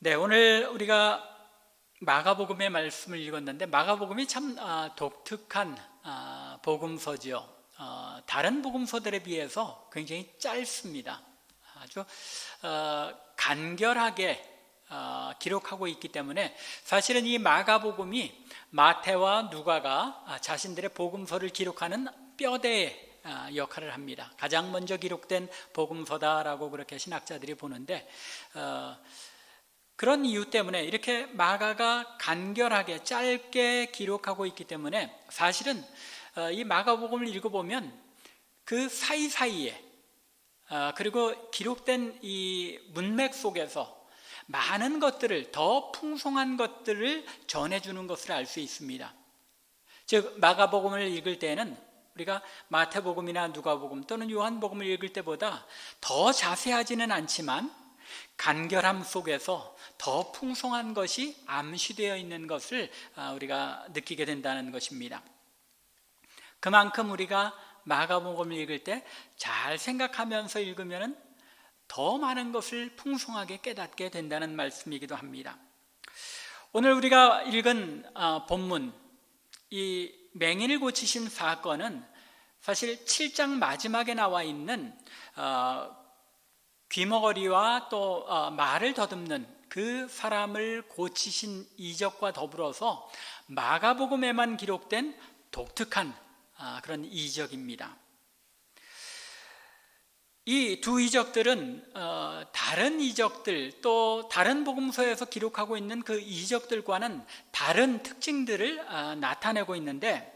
네, 오늘 우리가 마가복음의 말씀을 읽었는데 마가복음이 참 독특한 복음서죠. 다른 복음서들에 비해서 굉장히 짧습니다. 아주 간결하게 기록하고 있기 때문에 사실은 이 마가복음이 마태와 누가가 자신들의 복음서를 기록하는 뼈대의 역할을 합니다. 가장 먼저 기록된 복음서다라고 그렇게 신학자들이 보는데 그런 이유 때문에 이렇게 마가가 간결하게 짧게 기록하고 있기 때문에 사실은 이 마가복음을 읽어보면 그 사이사이에 그리고 기록된 이 문맥 속에서 많은 것들을, 더 풍성한 것들을 전해주는 것을 알 수 있습니다. 즉 마가복음을 읽을 때는 우리가 마태복음이나 누가복음 또는 요한복음을 읽을 때보다 더 자세하지는 않지만 간결함 속에서 더 풍성한 것이 암시되어 있는 것을 우리가 느끼게 된다는 것입니다. 그만큼 우리가 마가복음을 읽을 때 잘 생각하면서 읽으면 더 많은 것을 풍성하게 깨닫게 된다는 말씀이기도 합니다. 오늘 우리가 읽은 본문, 이 맹인을 고치신 사건은 사실 7장 마지막에 나와 있는 귀머거리와 또 말을 더듬는 그 사람을 고치신 이적과 더불어서 마가복음에만 기록된 독특한 그런 이적입니다. 이 두 이적들은 다른 이적들 또 다른 복음서에서 기록하고 있는 그 이적들과는 다른 특징들을 나타내고 있는데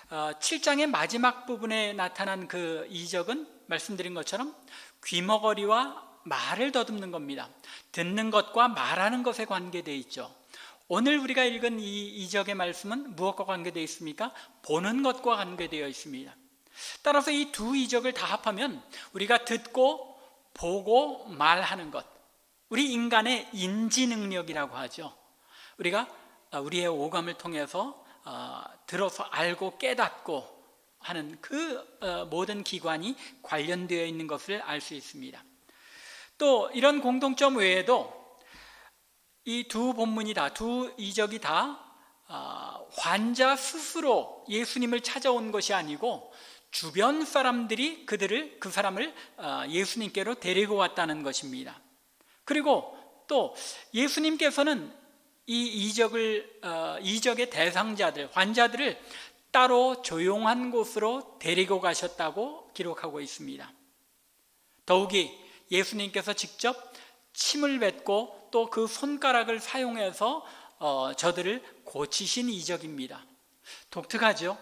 7장의 마지막 부분에 나타난 그 이적은 말씀드린 것처럼 귀머거리와 말을 더듬는 겁니다. 듣는 것과 말하는 것에 관계되어 있죠. 오늘 우리가 읽은 이 이적의 말씀은 무엇과 관계되어 있습니까? 보는 것과 관계되어 있습니다. 따라서 이 두 이적을 다 합하면 우리가 듣고 보고 말하는 것, 우리 인간의 인지 능력이라고 하죠. 우리가 우리의 오감을 통해서 들어서 알고 깨닫고 하는 그 모든 기관이 관련되어 있는 것을 알 수 있습니다. 또 이런 공통점 외에도 이 두 본문이 다, 두 이적이 다 환자 스스로 예수님을 찾아온 것이 아니고 주변 사람들이 그 사람을 예수님께로 데리고 왔다는 것입니다. 그리고 또 예수님께서는 이 이적의 대상자들, 환자들을 따로 조용한 곳으로 데리고 가셨다고 기록하고 있습니다. 더욱이 예수님께서 직접 침을 뱉고 또 그 손가락을 사용해서 저들을 고치신 이적입니다. 독특하죠?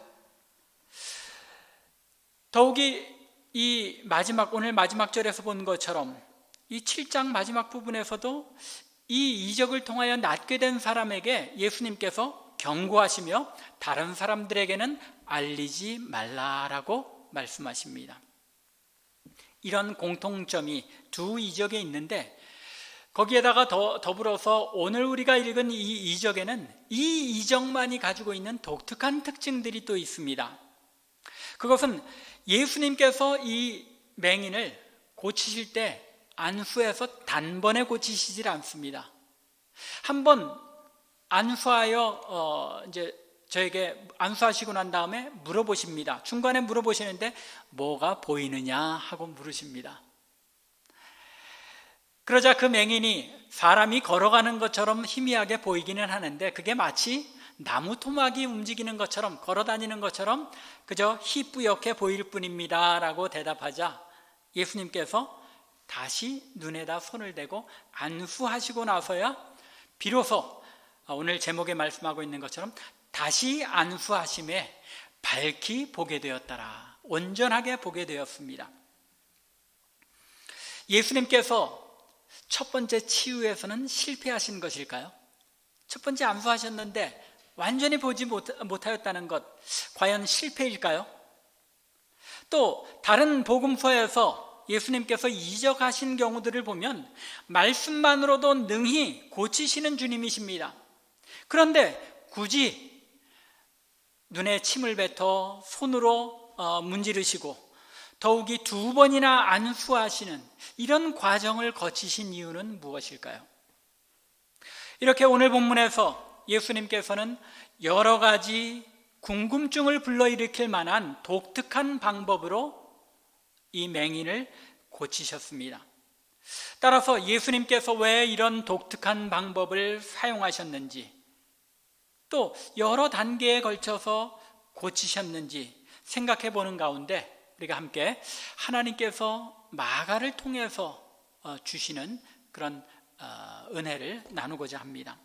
더욱이 이 오늘 마지막 절에서 본 것처럼 이 7장 마지막 부분에서도 이 이적을 통하여 낫게 된 사람에게 예수님께서 경고하시며 다른 사람들에게는 알리지 말라라고 말씀하십니다. 이런 공통점이 두 이적에 있는데 거기에다가 더불어서 오늘 우리가 읽은 이 이적에는 이 이적만이 가지고 있는 독특한 특징들이 또 있습니다. 그것은 예수님께서 이 맹인을 고치실 때 안수해서 단번에 고치시질 않습니다. 한번 안수하여 이제 저에게 안수하시고 난 다음에 물어보십니다. 중간에 물어보시는데 뭐가 보이느냐 하고 물으십니다. 그러자 그 맹인이 사람이 걸어가는 것처럼 희미하게 보이기는 하는데 그게 마치 나무 토막이 움직이는 것처럼 걸어다니는 것처럼 그저 희뿌옇게 보일 뿐입니다 라고 대답하자 예수님께서 다시 눈에다 손을 대고 안수하시고 나서야 비로소 오늘 제목에 말씀하고 있는 것처럼 다시 안수하심에 밝히 보게 되었더라, 온전하게 보게 되었습니다. 예수님께서 첫 번째 치유에서는 실패하신 것일까요? 첫 번째 안수하셨는데 완전히 보지 못하였다는 것, 과연 실패일까요? 또 다른 복음서에서 예수님께서 이적하신 경우들을 보면 말씀만으로도 능히 고치시는 주님이십니다. 그런데 굳이 눈에 침을 뱉어 손으로 문지르시고 더욱이 2번이나 안수하시는 이런 과정을 거치신 이유는 무엇일까요? 이렇게 오늘 본문에서 예수님께서는 여러 가지 궁금증을 불러일으킬 만한 독특한 방법으로 이 맹인을 고치셨습니다. 따라서 예수님께서 왜 이런 독특한 방법을 사용하셨는지, 또 여러 단계에 걸쳐서 고치셨는지 생각해 보는 가운데 우리가 함께 하나님께서 마가를 통해서 주시는 그런 은혜를 나누고자 합니다.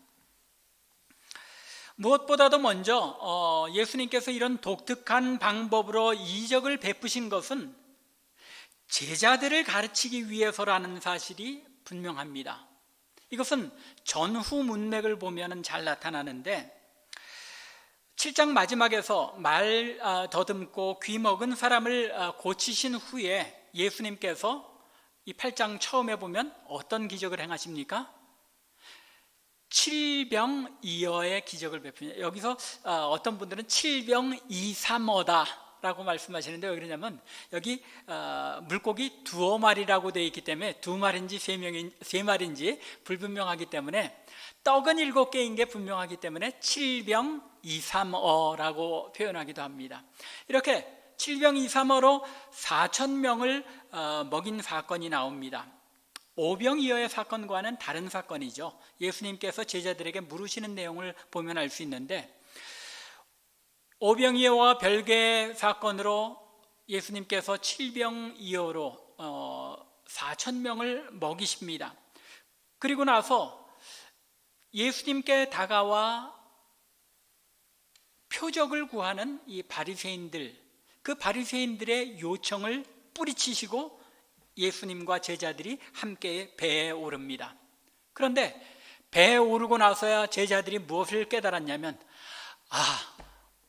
무엇보다도 먼저 예수님께서 이런 독특한 방법으로 이적을 베푸신 것은 제자들을 가르치기 위해서라는 사실이 분명합니다. 이것은 전후 문맥을 보면 잘 나타나는데 7장 마지막에서 말 더듬고 귀 먹은 사람을 고치신 후에 예수님께서 이 8장 처음에 보면 어떤 기적을 행하십니까? 칠병이어의 기적을 베푸냐. 여기서 어떤 분들은 칠병이삼어다 라고 말씀하시는데 왜 그러냐면 여기 물고기 두어 마리라고 되어 있기 때문에 두 마리인지 세 마리인지 불분명하기 때문에 떡은 7개인 게 분명하기 때문에 칠병이삼어라고 표현하기도 합니다. 이렇게 칠병이삼어로 4,000명을 먹인 사건이 나옵니다. 오병이어의 사건과는 다른 사건이죠. 예수님께서 제자들에게 물으시는 내용을 보면 알 수 있는데 오병이어와 별개의 사건으로 예수님께서 칠병이어로 4,000명을 먹이십니다. 그리고 나서 예수님께 다가와 표적을 구하는 이 바리새인들, 그 바리새인들의 요청을 뿌리치시고 예수님과 제자들이 함께 배에 오릅니다. 그런데 배에 오르고 나서야 제자들이 무엇을 깨달았냐면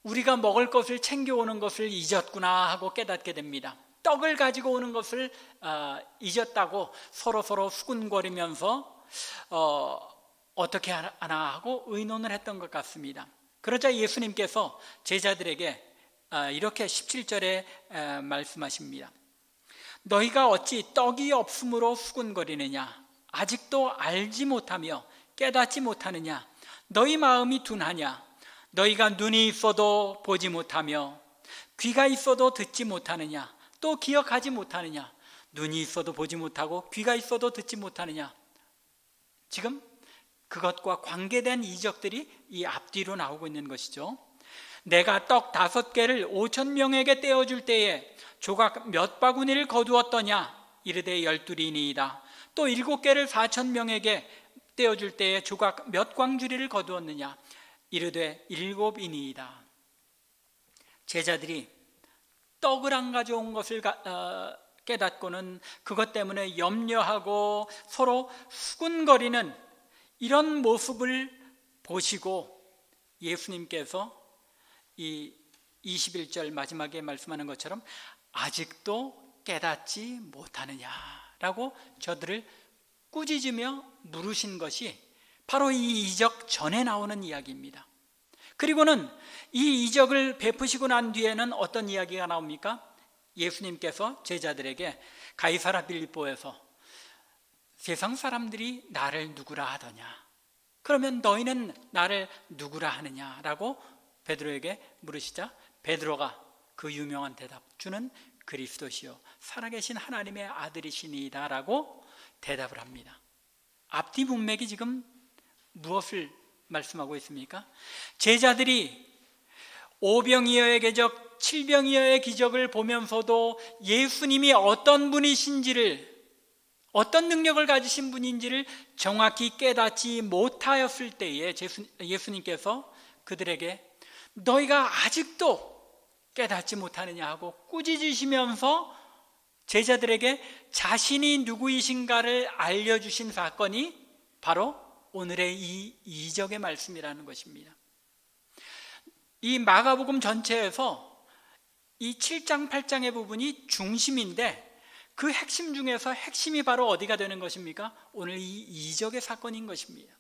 우리가 먹을 것을 챙겨오는 것을 잊었구나 하고 깨닫게 됩니다. 떡을 가지고 오는 것을 잊었다고 서로 수군거리면서 어떻게 하나 하고 의논을 했던 것 같습니다. 그러자 예수님께서 제자들에게 이렇게 17절에 말씀하십니다. 너희가 어찌 떡이 없으므로 수군거리느냐? 아직도 알지 못하며 깨닫지 못하느냐? 너희 마음이 둔하냐? 너희가 눈이 있어도 보지 못하며 귀가 있어도 듣지 못하느냐? 또 기억하지 못하느냐? 눈이 있어도 보지 못하고 귀가 있어도 듣지 못하느냐? 지금 그것과 관계된 이적들이 이 앞뒤로 나오고 있는 것이죠. 내가 떡 5개를 5,000명에게 떼어줄 때에 조각 몇 바구니를 거두었더냐? 이르되 12이니이다. 또 7개를 4,000명에게 떼어줄 때에 조각 몇 광주리를 거두었느냐? 이르되 7이니이다. 제자들이 떡을 안 가져온 것을 깨닫고는 그것 때문에 염려하고 서로 수군거리는 이런 모습을 보시고 예수님께서 이 21절 마지막에 말씀하는 것처럼 아직도 깨닫지 못하느냐라고 저들을 꾸짖으며 물으신 것이 바로 이 이적 전에 나오는 이야기입니다. 그리고는 이 이적을 베푸시고 난 뒤에는 어떤 이야기가 나옵니까? 예수님께서 제자들에게 가이사랴 빌립보에서 세상 사람들이 나를 누구라 하더냐? 그러면 너희는 나를 누구라 하느냐라고 베드로에게 물으시자 베드로가 그 유명한 대답, 주는 그리스도시요 살아계신 하나님의 아들이시니이다라고 대답을 합니다. 앞뒤 문맥이 지금 무엇을 말씀하고 있습니까? 제자들이 오병이어의 기적, 칠병이어의 기적을 보면서도 예수님이 어떤 분이신지를, 어떤 능력을 가지신 분인지를 정확히 깨닫지 못하였을 때에 예수님께서 그들에게 너희가 아직도 깨닫지 못하느냐 하고 꾸짖으시면서 제자들에게 자신이 누구이신가를 알려주신 사건이 바로 오늘의 이 이적의 말씀이라는 것입니다. 이 마가복음 전체에서 이 7장, 8장의 부분이 중심인데 그 핵심 중에서 핵심이 바로 어디가 되는 것입니까? 오늘 이 이적의 사건인 것입니다.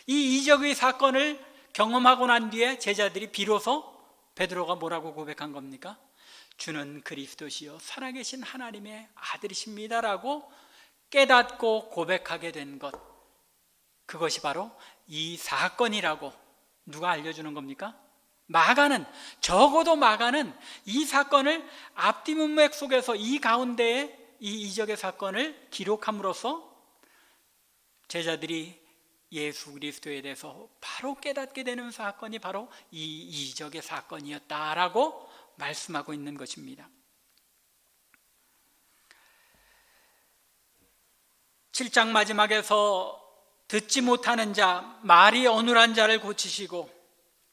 이 이적의 사건을 경험하고 난 뒤에 제자들이 비로소 베드로가 뭐라고 고백한 겁니까? 주는 그리스도시요 살아계신 하나님의 아들이십니다라고 깨닫고 고백하게 된 것, 그것이 바로 이 사건이라고 누가 알려주는 겁니까? 마가는, 적어도 마가는 이 사건을 앞뒤 문맥 속에서 이 가운데에 이 이적의 사건을 기록함으로써 제자들이 예수 그리스도에 대해서 바로 깨닫게 되는 사건이 바로 이 이적의 사건이었다라고 말씀하고 있는 것입니다. 7장 마지막에서 듣지 못하는 자, 말이 어눌한 자를 고치시고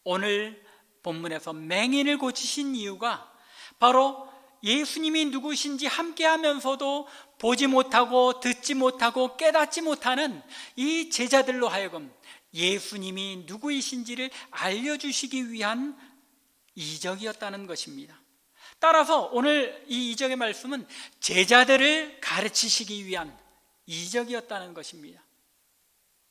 오늘 본문에서 맹인을 고치신 이유가 바로 예수님이 누구신지 함께 하면서도 보지 못하고 듣지 못하고 깨닫지 못하는 이 제자들로 하여금 예수님이 누구이신지를 알려주시기 위한 이적이었다는 것입니다. 따라서 오늘 이 이적의 말씀은 제자들을 가르치시기 위한 이적이었다는 것입니다.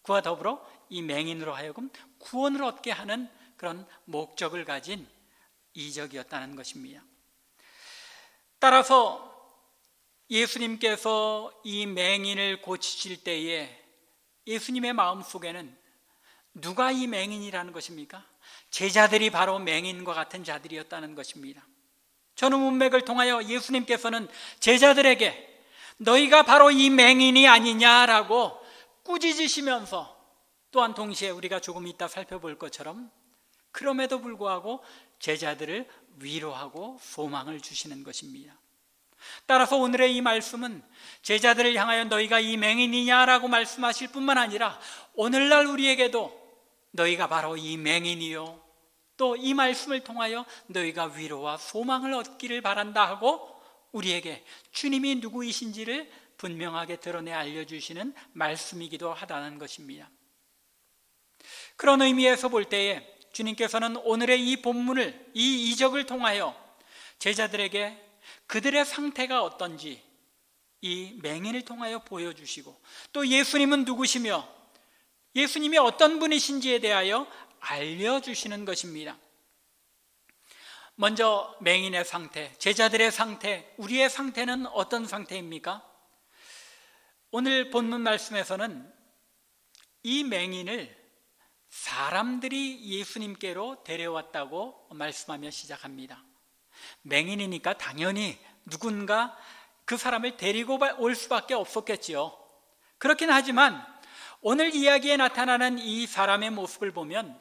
그와 더불어 이 맹인으로 하여금 구원을 얻게 하는 그런 목적을 가진 이적이었다는 것입니다. 따라서 예수님께서 이 맹인을 고치실 때에 예수님의 마음속에는 누가 이 맹인이라는 것입니까? 제자들이 바로 맹인과 같은 자들이었다는 것입니다. 전후 문맥을 통하여 예수님께서는 제자들에게 너희가 바로 이 맹인이 아니냐라고 꾸짖으시면서 또한 동시에 우리가 조금 이따 살펴볼 것처럼 그럼에도 불구하고 제자들을 위로하고 소망을 주시는 것입니다. 따라서 오늘의 이 말씀은 제자들을 향하여 너희가 이 맹인이냐라고 말씀하실 뿐만 아니라 오늘날 우리에게도 너희가 바로 이 맹인이요 또 이 말씀을 통하여 너희가 위로와 소망을 얻기를 바란다 하고 우리에게 주님이 누구이신지를 분명하게 드러내 알려주시는 말씀이기도 하다는 것입니다. 그런 의미에서 볼 때에 주님께서는 오늘의 이 본문을, 이 이적을 통하여 제자들에게 그들의 상태가 어떤지 이 맹인을 통하여 보여주시고 또 예수님은 누구시며 예수님이 어떤 분이신지에 대하여 알려주시는 것입니다. 먼저 맹인의 상태, 제자들의 상태, 우리의 상태는 어떤 상태입니까? 오늘 본문 말씀에서는 이 맹인을 사람들이 예수님께로 데려왔다고 말씀하며 시작합니다. 맹인이니까 당연히 누군가 그 사람을 데리고 올 수밖에 없었겠지요. 그렇긴 하지만 오늘 이야기에 나타나는 이 사람의 모습을 보면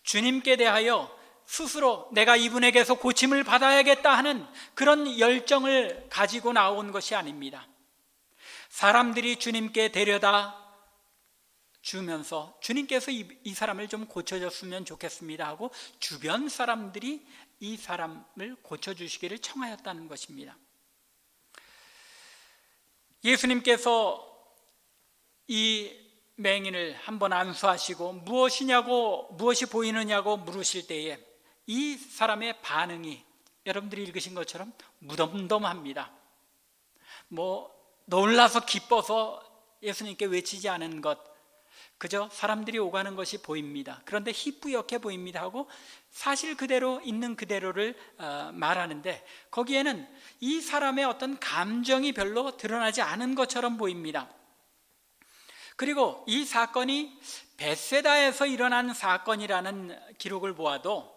주님께 대하여 스스로 내가 이분에게서 고침을 받아야겠다 하는 그런 열정을 가지고 나온 것이 아닙니다. 사람들이 주님께 데려다 주면서 주님께서 이 사람을 좀 고쳐줬으면 좋겠습니다 하고 주변 사람들이 이 사람을 고쳐주시기를 청하였다는 것입니다. 예수님께서 이 맹인을 한번 안수하시고 무엇이 보이느냐고 물으실 때에 이 사람의 반응이 여러분들이 읽으신 것처럼 무덤덤합니다. 놀라서 기뻐서 예수님께 외치지 않은 것, 그저 사람들이 오가는 것이 보입니다. 그런데 희뿌옇게 보입니다 하고 사실 그대로 있는 그대로를 말하는데 거기에는 이 사람의 어떤 감정이 별로 드러나지 않은 것처럼 보입니다. 그리고 이 사건이 벳세다에서 일어난 사건이라는 기록을 보아도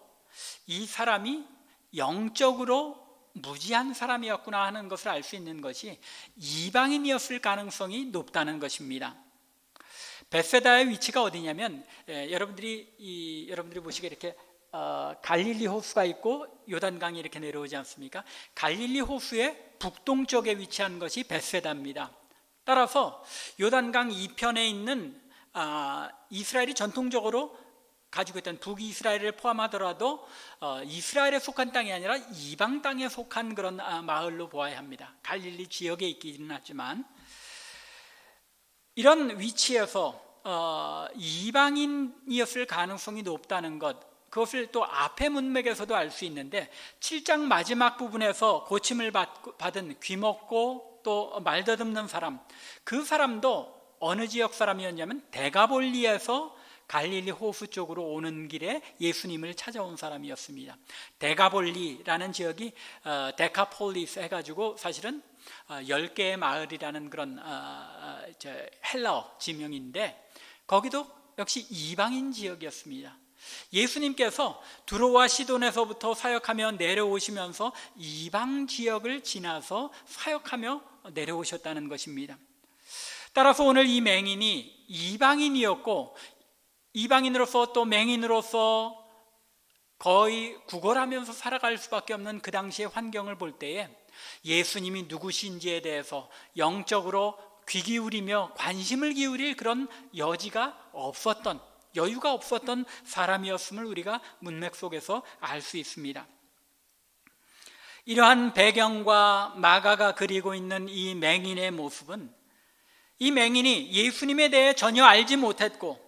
이 사람이 영적으로 무지한 사람이었구나 하는 것을 알 수 있는 것이 이방인이었을 가능성이 높다는 것입니다. 벳세다의 위치가 어디냐면 여러분들이 보시기에 이렇게 갈릴리 호수가 있고 요단강이 이렇게 내려오지 않습니까? 갈릴리 호수의 북동쪽에 위치한 것이 벳세다입니다. 따라서 요단강 이편에 있는 이스라엘이 전통적으로 가지고 있던 북이스라엘을 포함하더라도 이스라엘에 속한 땅이 아니라 이방 땅에 속한 그런 마을로 보아야 합니다. 갈릴리 지역에 있기는 하지만 이런 위치에서 이방인이었을 가능성이 높다는 것, 그것을 또 앞의 문맥에서도 알 수 있는데 7장 마지막 부분에서 고침을 받은 귀먹고 또 말더듬는 사람, 그 사람도 어느 지역 사람이었냐면 데가볼리에서 갈릴리 호수 쪽으로 오는 길에 예수님을 찾아온 사람이었습니다. 데가볼리라는 지역이 데카폴리스 해가지고 사실은 10개의 마을이라는 그런 헬라어 지명인데 거기도 역시 이방인 지역이었습니다. 예수님께서 두로와 시돈에서부터 사역하며 내려오시면서 이방 지역을 지나서 사역하며 내려오셨다는 것입니다. 따라서 오늘 이 맹인이 이방인이었고, 이방인으로서 또 맹인으로서 거의 구걸하면서 살아갈 수밖에 없는 그 당시의 환경을 볼 때에 예수님이 누구신지에 대해서 영적으로 귀 기울이며 관심을 기울일 그런 여지가 없었던, 여유가 없었던 사람이었음을 우리가 문맥 속에서 알 수 있습니다. 이러한 배경과 마가가 그리고 있는 이 맹인의 모습은, 이 맹인이 예수님에 대해 전혀 알지 못했고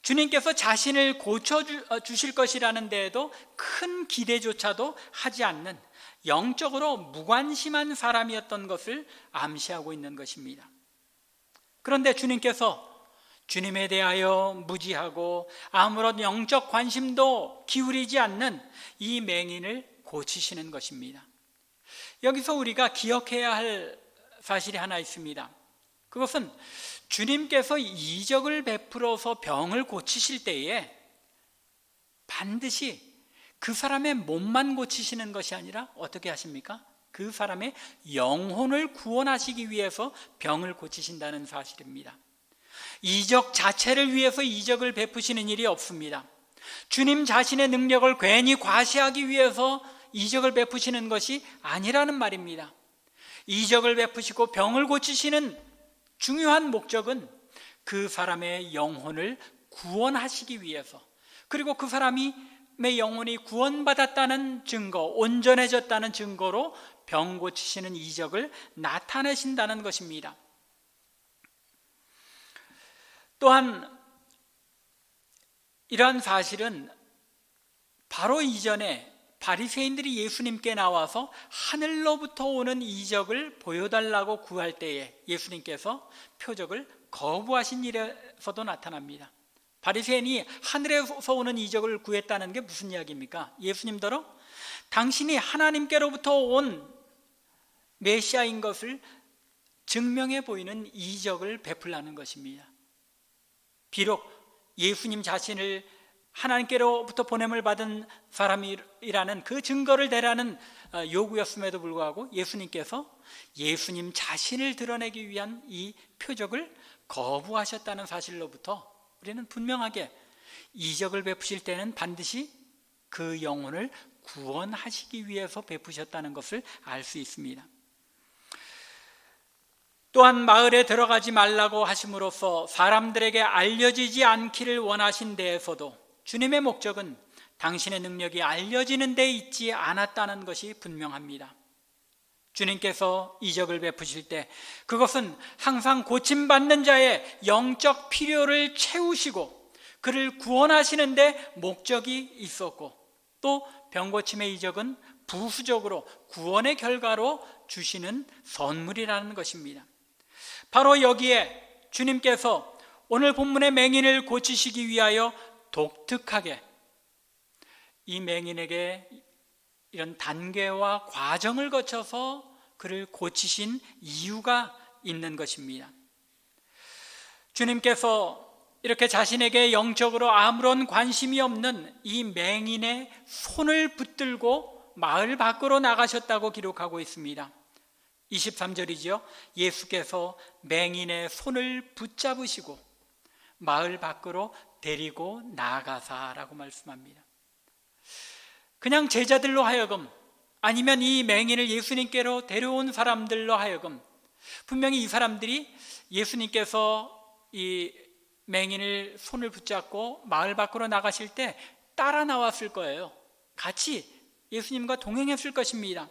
주님께서 자신을 고쳐주실 것이라는 데에도 큰 기대조차도 하지 않는 영적으로 무관심한 사람이었던 것을 암시하고 있는 것입니다. 그런데 주님께서 주님에 대하여 무지하고 아무런 영적 관심도 기울이지 않는 이 맹인을 고치시는 것입니다. 여기서 우리가 기억해야 할 사실이 하나 있습니다. 그것은 주님께서 이적을 베풀어서 병을 고치실 때에 반드시 그 사람의 몸만 고치시는 것이 아니라 어떻게 하십니까? 그 사람의 영혼을 구원하시기 위해서 병을 고치신다는 사실입니다. 이적 자체를 위해서 이적을 베푸시는 일이 없습니다. 주님 자신의 능력을 괜히 과시하기 위해서 이적을 베푸시는 것이 아니라는 말입니다. 이적을 베푸시고 병을 고치시는 중요한 목적은 그 사람의 영혼을 구원하시기 위해서, 그리고 그 사람의 영혼이 구원받았다는 증거, 온전해졌다는 증거로 병 고치시는 이적을 나타내신다는 것입니다. 또한 이러한 사실은 바로 이전에 바리새인들이 예수님께 나와서 하늘로부터 오는 이적을 보여달라고 구할 때에 예수님께서 표적을 거부하신 일에서도 나타납니다. 바리새인이 하늘에서 오는 이적을 구했다는 게 무슨 이야기입니까? 예수님더러 당신이 하나님께로부터 온 메시아인 것을 증명해 보이는 이적을 베풀라는 것입니다. 비록 예수님 자신을 하나님께로부터 보냄을 받은 사람이라는 그 증거를 대라는 요구였음에도 불구하고 예수님께서 예수님 자신을 드러내기 위한 이 표적을 거부하셨다는 사실로부터 우리는 분명하게 이적을 베푸실 때는 반드시 그 영혼을 구원하시기 위해서 베푸셨다는 것을 알 수 있습니다. 또한 마을에 들어가지 말라고 하심으로써 사람들에게 알려지지 않기를 원하신 데에서도 주님의 목적은 당신의 능력이 알려지는 데 있지 않았다는 것이 분명합니다. 주님께서 이적을 베푸실 때 그것은 항상 고침받는 자의 영적 필요를 채우시고 그를 구원하시는 데 목적이 있었고, 또 병고침의 이적은 부수적으로 구원의 결과로 주시는 선물이라는 것입니다. 바로 여기에 주님께서 오늘 본문의 맹인을 고치시기 위하여 독특하게 이 맹인에게 이런 단계와 과정을 거쳐서 그를 고치신 이유가 있는 것입니다. 주님께서 이렇게 자신에게 영적으로 아무런 관심이 없는 이 맹인의 손을 붙들고 마을 밖으로 나가셨다고 기록하고 있습니다. 23절이죠. 예수께서 맹인의 손을 붙잡으시고 마을 밖으로 데리고 나가사라고 말씀합니다. 그냥 제자들로 하여금, 아니면 이 맹인을 예수님께로 데려온 사람들로 하여금 분명히 이 사람들이 예수님께서 이 맹인을 손을 붙잡고 마을 밖으로 나가실 때 따라 나왔을 거예요. 같이 예수님과 동행했을 것입니다.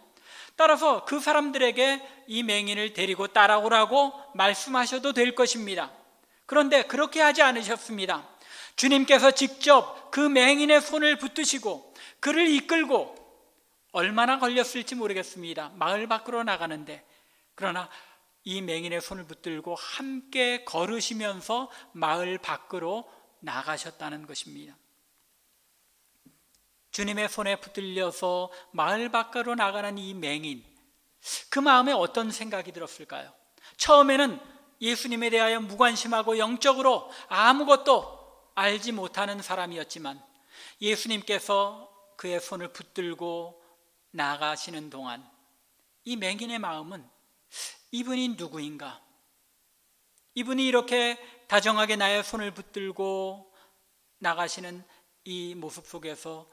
따라서 그 사람들에게 이 맹인을 데리고 따라오라고 말씀하셔도 될 것입니다. 그런데 그렇게 하지 않으셨습니다. 주님께서 직접 그 맹인의 손을 붙드시고 그를 이끌고 얼마나 걸렸을지 모르겠습니다. 마을 밖으로 나가는데, 그러나 이 맹인의 손을 붙들고 함께 걸으시면서 마을 밖으로 나가셨다는 것입니다. 주님의 손에 붙들려서 마을 밖으로 나가는 이 맹인, 그 마음에 어떤 생각이 들었을까요? 처음에는 예수님에 대하여 무관심하고 영적으로 아무것도 알지 못하는 사람이었지만 예수님께서 그의 손을 붙들고 나가시는 동안 이 맹인의 마음은 이분이 누구인가? 이분이 이렇게 다정하게 나의 손을 붙들고 나가시는 이 모습 속에서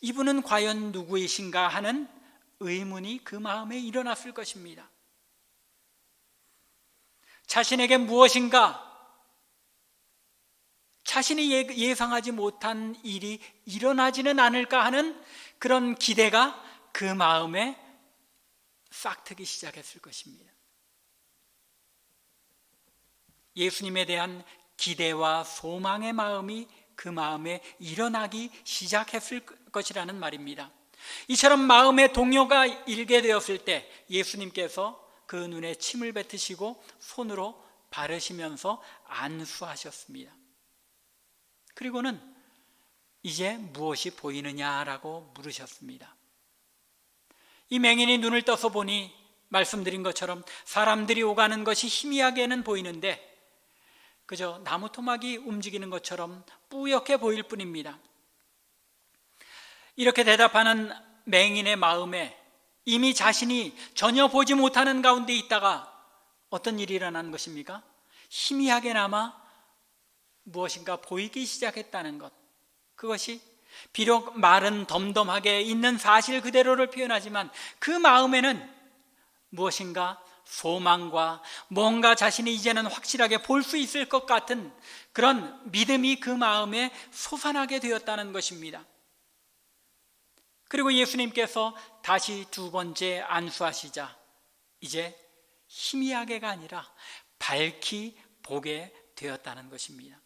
이분은 과연 누구이신가 하는 의문이 그 마음에 일어났을 것입니다. 자신에게 무엇인가 자신이 예상하지 못한 일이 일어나지는 않을까 하는 그런 기대가 그 마음에 싹트기 시작했을 것입니다. 예수님에 대한 기대와 소망의 마음이 그 마음에 일어나기 시작했을 것이라는 말입니다. 이처럼 마음의 동요가 일게 되었을 때 예수님께서 그 눈에 침을 뱉으시고 손으로 바르시면서 안수하셨습니다. 그리고는 이제 무엇이 보이느냐라고 물으셨습니다. 이 맹인이 눈을 떠서 보니 말씀드린 것처럼 사람들이 오가는 것이 희미하게는 보이는데 그저 나무 토막이 움직이는 것처럼 뿌옇게 보일 뿐입니다. 이렇게 대답하는 맹인의 마음에 이미 자신이 전혀 보지 못하는 가운데 있다가 어떤 일이 일어나는 것입니까? 희미하게나마 무엇인가 보이기 시작했다는 것. 그것이 비록 말은 덤덤하게 있는 사실 그대로를 표현하지만 그 마음에는 무엇인가 소망과 뭔가 자신이 이제는 확실하게 볼 수 있을 것 같은 그런 믿음이 그 마음에 솟아나게 되었다는 것입니다. 그리고 예수님께서 다시 두 번째 안수하시자 이제 희미하게가 아니라 밝히 보게 되었다는 것입니다.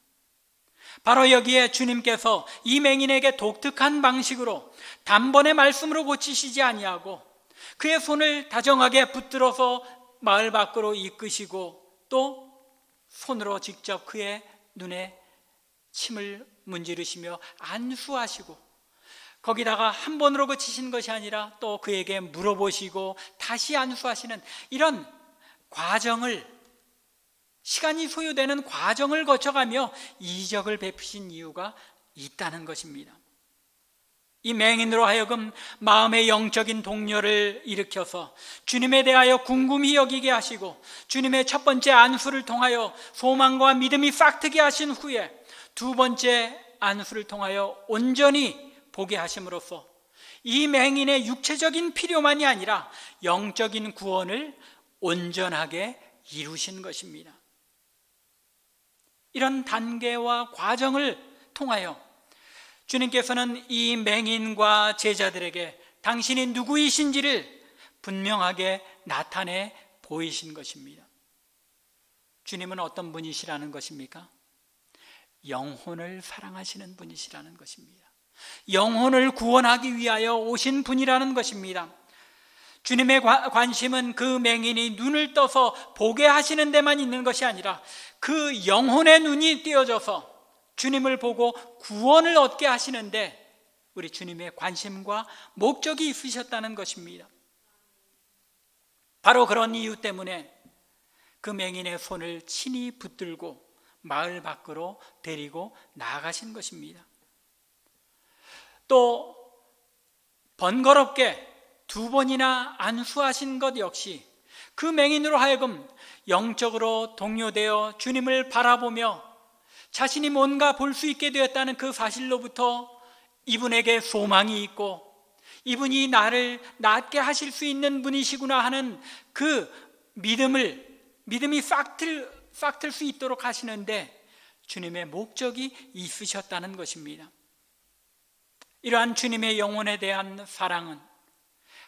바로 여기에 주님께서 이 맹인에게 독특한 방식으로 단번에 말씀으로 고치시지 아니하고 그의 손을 다정하게 붙들어서 마을 밖으로 이끄시고 또 손으로 직접 그의 눈에 침을 문지르시며 안수하시고 거기다가 한 번으로 그치신 것이 아니라 또 그에게 물어보시고 다시 안수하시는 이런 과정을 시간이 소요되는 과정을 거쳐가며 이적을 베푸신 이유가 있다는 것입니다. 이 맹인으로 하여금 마음의 영적인 동요를 일으켜서 주님에 대하여 궁금히 여기게 하시고 주님의 첫 번째 안수를 통하여 소망과 믿음이 싹트게 하신 후에 두 번째 안수를 통하여 온전히 보게 하심으로써 이 맹인의 육체적인 필요만이 아니라 영적인 구원을 온전하게 이루신 것입니다. 이런 단계와 과정을 통하여 주님께서는 이 맹인과 제자들에게 당신이 누구이신지를 분명하게 나타내 보이신 것입니다. 주님은 어떤 분이시라는 것입니까? 영혼을 사랑하시는 분이시라는 것입니다. 영혼을 구원하기 위하여 오신 분이라는 것입니다. 주님의 관심은 그 맹인이 눈을 떠서 보게 하시는 데만 있는 것이 아니라 그 영혼의 눈이 띄어져서 주님을 보고 구원을 얻게 하시는데 우리 주님의 관심과 목적이 있으셨다는 것입니다. 바로 그런 이유 때문에 그 맹인의 손을 친히 붙들고 마을 밖으로 데리고 나가신 것입니다. 또 번거롭게 두 번이나 안수하신 것 역시 그 맹인으로 하여금 영적으로 동요되어 주님을 바라보며 자신이 뭔가 볼 수 있게 되었다는 그 사실로부터 이분에게 소망이 있고 이분이 나를 낫게 하실 수 있는 분이시구나 하는 그 믿음이 싹틀 수 있도록 하시는데 주님의 목적이 있으셨다는 것입니다. 이러한 주님의 영혼에 대한 사랑은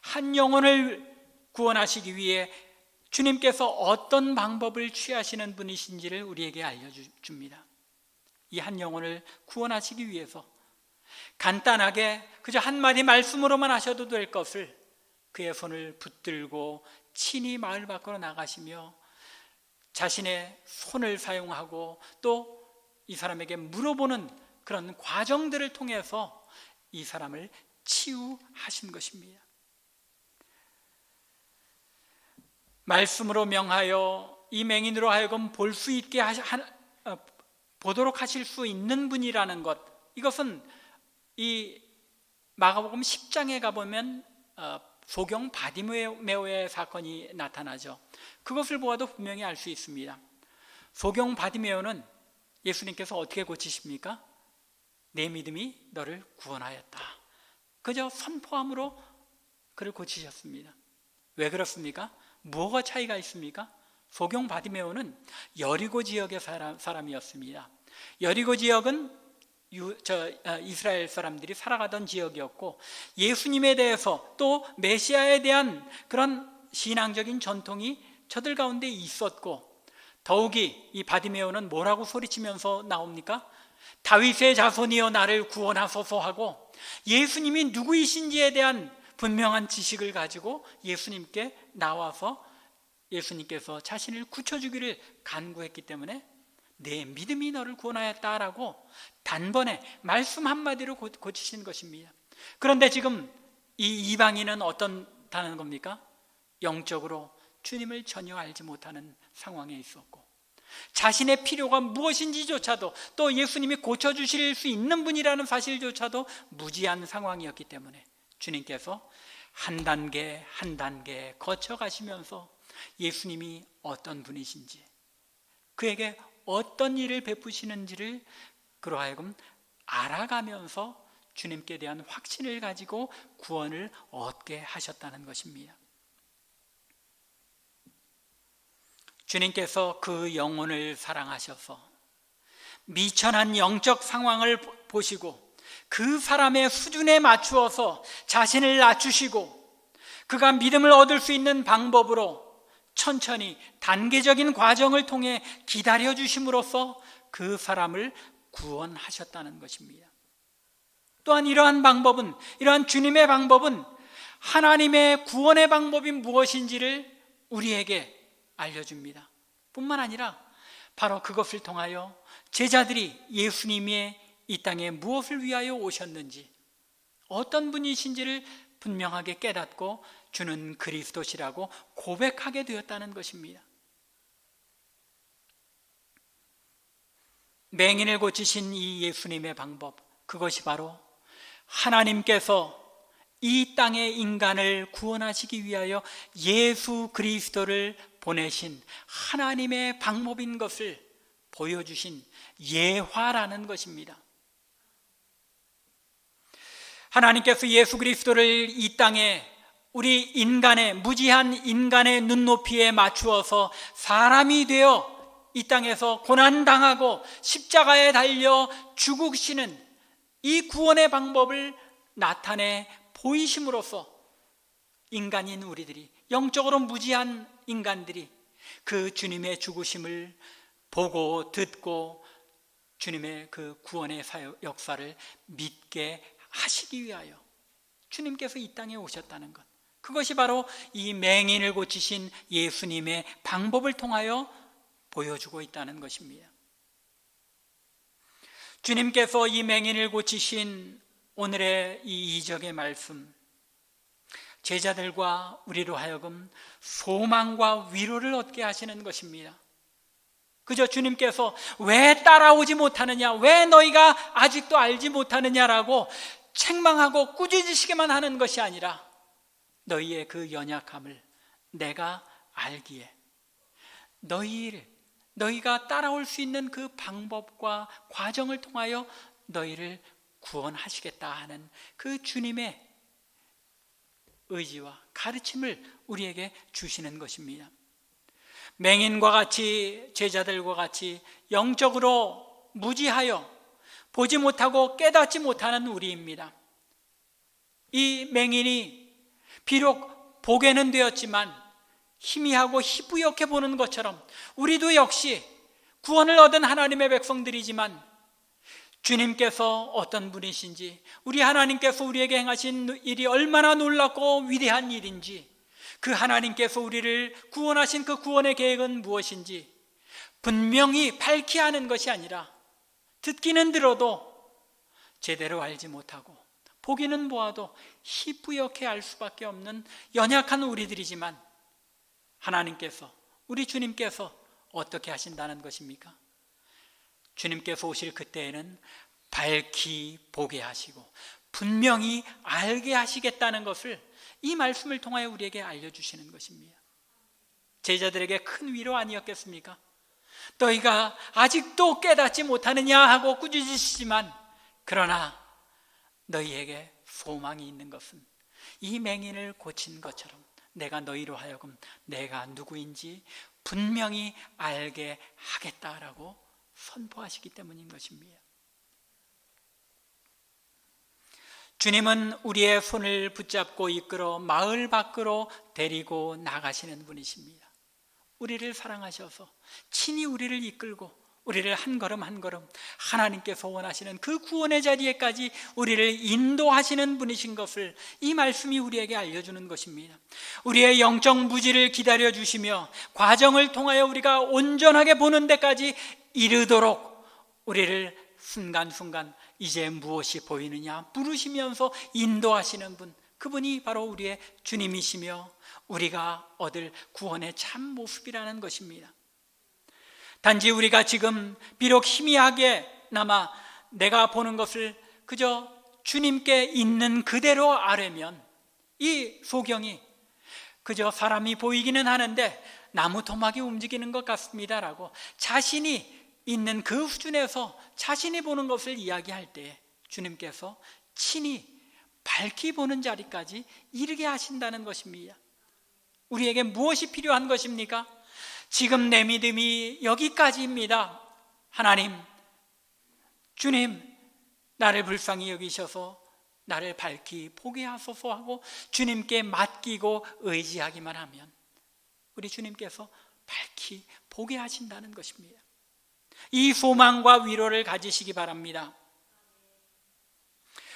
한 영혼을 구원하시기 위해 주님께서 어떤 방법을 취하시는 분이신지를 우리에게 알려줍니다. 이 한 영혼을 구원하시기 위해서 간단하게 그저 한마디 말씀으로만 하셔도 될 것을 그의 손을 붙들고 친히 마을 밖으로 나가시며 자신의 손을 사용하고 또 이 사람에게 물어보는 그런 과정들을 통해서 이 사람을 치유하신 것입니다. 말씀으로 명하여 이 맹인으로 하여금 볼 수 있게 보도록 하실 수 있는 분이라는 것, 이것은 이 마가복음 10장에 가보면 소경 바디메오의 사건이 나타나죠. 그것을 보아도 분명히 알 수 있습니다. 소경 바디메오는 예수님께서 어떻게 고치십니까? 내 믿음이 너를 구원하였다. 그저 선포함으로 그를 고치셨습니다. 왜 그렇습니까? 뭐가 차이가 있습니까? 소경 바디메오는 여리고 지역의 사람이었습니다. 여리고 지역은 이스라엘 사람들이 살아가던 지역이었고, 예수님에 대해서 또 메시아에 대한 그런 신앙적인 전통이 저들 가운데 있었고, 더욱이 이 바디메오는 뭐라고 소리치면서 나옵니까? 다윗의 자손이여 나를 구원하소서 하고, 예수님이 누구이신지에 대한 분명한 지식을 가지고 예수님께 나와서 예수님께서 자신을 굳혀주기를 간구했기 때문에 내 믿음이 너를 구원하였다라고 단번에 말씀 한마디로 고치신 것입니다. 그런데 지금 이 이방인은 어떻다는 겁니까? 영적으로 주님을 전혀 알지 못하는 상황에 있었고, 자신의 필요가 무엇인지조차도, 또 예수님이 고쳐주실 수 있는 분이라는 사실조차도 무지한 상황이었기 때문에 주님께서 한 단계 한 단계 거쳐가시면서 예수님이 어떤 분이신지, 그에게 어떤 일을 베푸시는지를 그로 하여금 알아가면서 주님께 대한 확신을 가지고 구원을 얻게 하셨다는 것입니다. 주님께서 그 영혼을 사랑하셔서 미천한 영적 상황을 보시고 그 사람의 수준에 맞추어서 자신을 낮추시고, 그가 믿음을 얻을 수 있는 방법으로 천천히 단계적인 과정을 통해 기다려 주심으로써 그 사람을 구원하셨다는 것입니다. 또한 이러한 주님의 방법은 하나님의 구원의 방법이 무엇인지를 우리에게 알려줍니다. 뿐만 아니라 바로 그것을 통하여 제자들이 예수님의 이 땅에 무엇을 위하여 오셨는지, 어떤 분이신지를 분명하게 깨닫고 주는 그리스도시라고 고백하게 되었다는 것입니다. 맹인을 고치신 이 예수님의 방법, 그것이 바로 하나님께서 이 땅의 인간을 구원하시기 위하여 예수 그리스도를 보내신 하나님의 방법인 것을 보여주신 예화라는 것입니다. 하나님께서 예수 그리스도를 이 땅에 우리 인간의, 무지한 인간의 눈높이에 맞추어서 사람이 되어 이 땅에서 고난당하고 십자가에 달려 죽으시는 이 구원의 방법을 나타내 보이심으로써 인간인 우리들이, 영적으로 무지한 인간들이 그 주님의 죽으심을 보고 듣고 주님의 그 구원의 역사를 믿게 하시기 위하여 주님께서 이 땅에 오셨다는 것, 그것이 바로 이 맹인을 고치신 예수님의 방법을 통하여 보여주고 있다는 것입니다. 주님께서 이 맹인을 고치신 오늘의 이 이적의 말씀, 제자들과 우리로 하여금 소망과 위로를 얻게 하시는 것입니다. 그저 주님께서 왜 따라오지 못하느냐, 왜 너희가 아직도 알지 못하느냐라고 책망하고 꾸짖으시기만 하는 것이 아니라 너희의 그 연약함을 내가 알기에 너희가 따라올 수 있는 그 방법과 과정을 통하여 너희를 구원하시겠다 하는 그 주님의 의지와 가르침을 우리에게 주시는 것입니다. 맹인과 같이, 제자들과 같이 영적으로 무지하여 보지 못하고 깨닫지 못하는 우리입니다. 이 맹인이 비록 보게는 되었지만 희미하고 희뿌옇게 보는 것처럼 우리도 역시 구원을 얻은 하나님의 백성들이지만 주님께서 어떤 분이신지, 우리 하나님께서 우리에게 행하신 일이 얼마나 놀랍고 위대한 일인지, 그 하나님께서 우리를 구원하신 그 구원의 계획은 무엇인지 분명히 밝히 아는 것이 아니라 듣기는 들어도 제대로 알지 못하고 보기는 보아도 희뿌옇게 알 수밖에 없는 연약한 우리들이지만 하나님께서 우리 주님께서 어떻게 하신다는 것입니까? 주님께서 오실 그때에는 밝히 보게 하시고 분명히 알게 하시겠다는 것을 이 말씀을 통하여 우리에게 알려주시는 것입니다. 제자들에게 큰 위로 아니었겠습니까? 너희가 아직도 깨닫지 못하느냐 하고 꾸짖으시지만, 그러나 너희에게 소망이 있는 것은 이 맹인을 고친 것처럼 내가 너희로 하여금 내가 누구인지 분명히 알게 하겠다라고 선포하시기 때문인 것입니다. 주님은 우리의 손을 붙잡고 이끌어 마을 밖으로 데리고 나가시는 분이십니다. 우리를 사랑하셔서 친히 우리를 이끌고 우리를 한 걸음 한 걸음 하나님께서 원하시는 그 구원의 자리에까지 우리를 인도하시는 분이신 것을 이 말씀이 우리에게 알려주는 것입니다. 우리의 영적 무지를 기다려주시며 과정을 통하여 우리가 온전하게 보는 데까지 이르도록 우리를 순간순간 이제 무엇이 보이느냐 물으시면서 인도하시는 분, 그분이 바로 우리의 주님이시며 우리가 얻을 구원의 참 모습이라는 것입니다. 단지 우리가 지금 비록 희미하게나마 내가 보는 것을 그저 주님께 있는 그대로 아뢰면 이 소경이 그저 사람이 보이기는 하는데 나무 토막이 움직이는 것 같습니다라고 자신이 있는 그 수준에서 자신이 보는 것을 이야기할 때 주님께서 친히 밝히 보는 자리까지 이르게 하신다는 것입니다. 우리에게 무엇이 필요한 것입니까? 지금 내 믿음이 여기까지입니다. 하나님, 주님, 나를 불쌍히 여기셔서 나를 밝히 보게 하소서 하고 주님께 맡기고 의지하기만 하면 우리 주님께서 밝히 보게 하신다는 것입니다. 이 소망과 위로를 가지시기 바랍니다.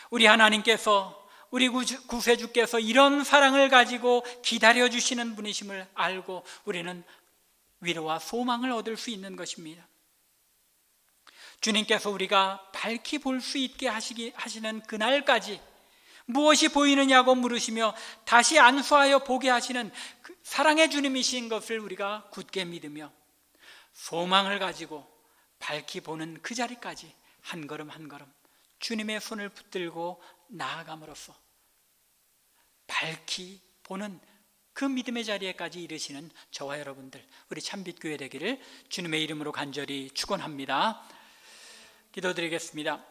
우리 하나님께서, 우리 구세주께서 이런 사랑을 가지고 기다려주시는 분이심을 알고 우리는 위로와 소망을 얻을 수 있는 것입니다. 주님께서 우리가 밝히 볼 수 있게 하시는 그날까지 무엇이 보이느냐고 물으시며 다시 안수하여 보게 하시는 그 사랑의 주님이신 것을 우리가 굳게 믿으며 소망을 가지고 밝히 보는 그 자리까지 한 걸음 한 걸음 주님의 손을 붙들고 나아감으로써 밝히 보는 그 믿음의 자리에까지 이르시는 저와 여러분들, 우리 참빛교회 되기를 주님의 이름으로 간절히 축원합니다. 기도드리겠습니다.